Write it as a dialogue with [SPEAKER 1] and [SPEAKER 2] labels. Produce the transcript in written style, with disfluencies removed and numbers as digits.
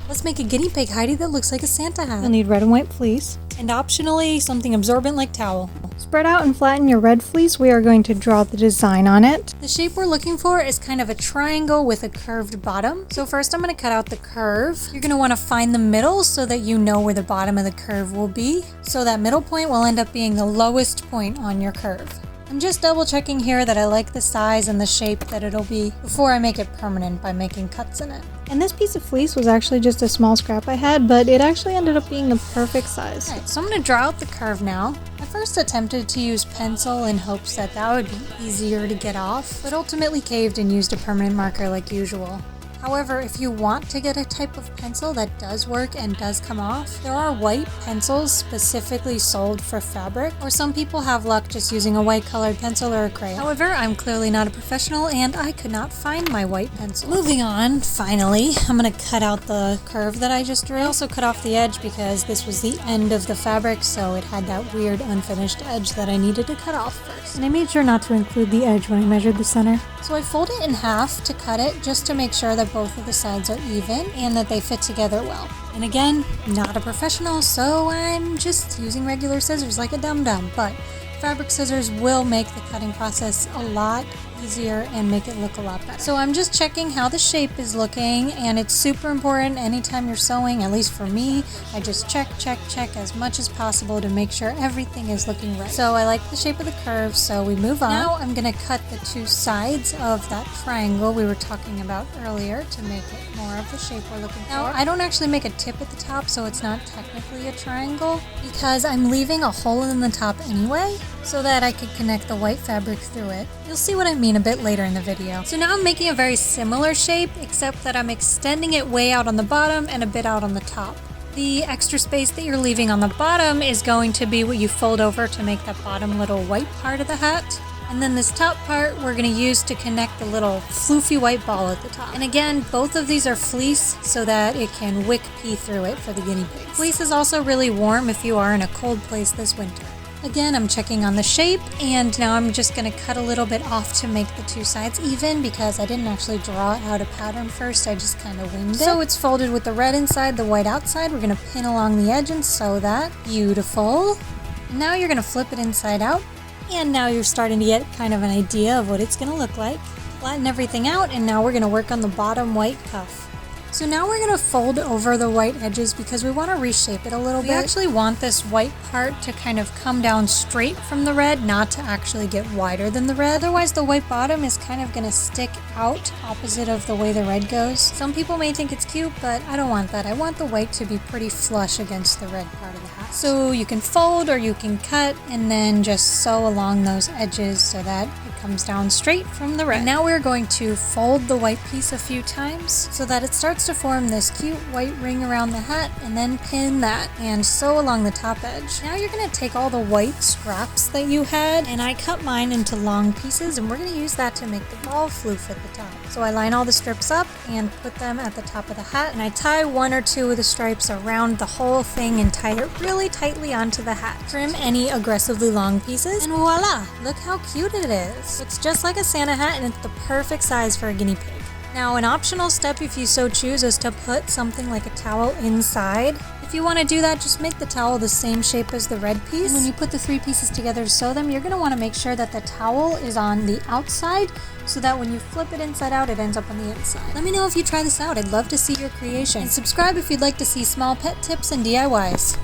[SPEAKER 1] Let's make a guinea pig Hidey that looks like a Santa hat.
[SPEAKER 2] You'll need red and white fleece.
[SPEAKER 1] And optionally, something absorbent like towel.
[SPEAKER 2] Spread out and flatten your red fleece. We are going to draw the design on it.
[SPEAKER 1] The shape we're looking for is kind of a triangle with a curved bottom. So first I'm going to cut out the curve. You're going to want to find the middle so that you know where the bottom of the curve will be. So that middle point will end up being the lowest point on your curve. I'm just double checking here that I like the size and the shape that it'll be before I make it permanent by making cuts in it.
[SPEAKER 2] And this piece of fleece was actually just a small scrap I had, but it actually ended up being the perfect size.
[SPEAKER 1] Alright, so I'm going to draw out the curve now. I first attempted to use pencil in hopes that that would be easier to get off, but ultimately caved and used a permanent marker like usual. However, if you want to get a type of pencil that does work and does come off, there are white pencils specifically sold for fabric, or some people have luck just using a white colored pencil or a crayon. However, I'm clearly not a professional and I could not find my white pencil. Moving on, finally, I'm going to cut out the curve that I just drew. I also cut off the edge because this was the end of the fabric, so it had that weird unfinished edge that I needed to cut off first.
[SPEAKER 2] And I made sure not to include the edge when I measured the center.
[SPEAKER 1] So I fold it in half to cut it just to make sure that both of the sides are even and that they fit together well. And again, not a professional, so I'm just using regular scissors like a dum-dum, but fabric scissors will make the cutting process a lot easier and make it look a lot better. So I'm just checking how the shape is looking, and it's super important anytime you're sewing, at least for me. I just check as much as possible to make sure everything is looking right. So I like the shape of the curve, so we move on. Now I'm gonna cut the two sides of that triangle we were talking about earlier to make it more of the shape we're looking for. Now I don't actually make a tip at the top, so it's not technically a triangle because I'm leaving a hole in the top anyway so that I could connect the white fabric through it. You'll see what I mean a bit later in the video. So now I'm making a very similar shape, except that I'm extending it way out on the bottom and a bit out on the top. The extra space that you're leaving on the bottom is going to be what you fold over to make that bottom little white part of the hat. And then this top part we're going to use to connect the little floofy white ball at the top. And again, both of these are fleece so that it can wick pee through it for the guinea pigs. Fleece is also really warm if you are in a cold place this winter. Again, I'm checking on the shape, and now I'm just going to cut a little bit off to make the two sides even because I didn't actually draw out a pattern first, I just kind of winged it. So it's folded with the red inside, the white outside. We're going to pin along the edge and sew that. Beautiful. Now you're going to flip it inside out, and now you're starting to get kind of an idea of what it's going to look like. Flatten everything out, and now we're going to work on the bottom white cuff. So now we're going to fold over the white edges because we want to reshape it a little bit. We actually want this white part to kind of come down straight from the red, not to actually get wider than the red. Otherwise the white bottom is kind of going to stick out opposite of the way the red goes. Some people may think it's cute, but I don't want that. I want the white to be pretty flush against the red part of the hat. So you can fold or you can cut and then just sew along those edges so that it comes down straight from the red. And now we're going to fold the white piece a few times so that it starts to form this cute white ring around the hat, and then pin that and sew along the top edge. Now you're going to take all the white scraps that you had, and I cut mine into long pieces, and we're going to use that to make the ball floof at the top. So I line all the strips up and put them at the top of the hat, and I tie one or two of the stripes around the whole thing and tie it really tightly onto the hat. Trim any aggressively long pieces, and voila! Look how cute it is. It's just like a Santa hat, and it's the perfect size for a guinea pig. Now, an optional step, if you so choose, is to put something like a towel inside. If you want to do that, just make the towel the same shape as the red piece. And when you put the three pieces together to sew them, you're going to want to make sure that the towel is on the outside so that when you flip it inside out, it ends up on the inside. Let me know if you try this out. I'd love to see your creation. And subscribe if you'd like to see small pet tips and DIYs.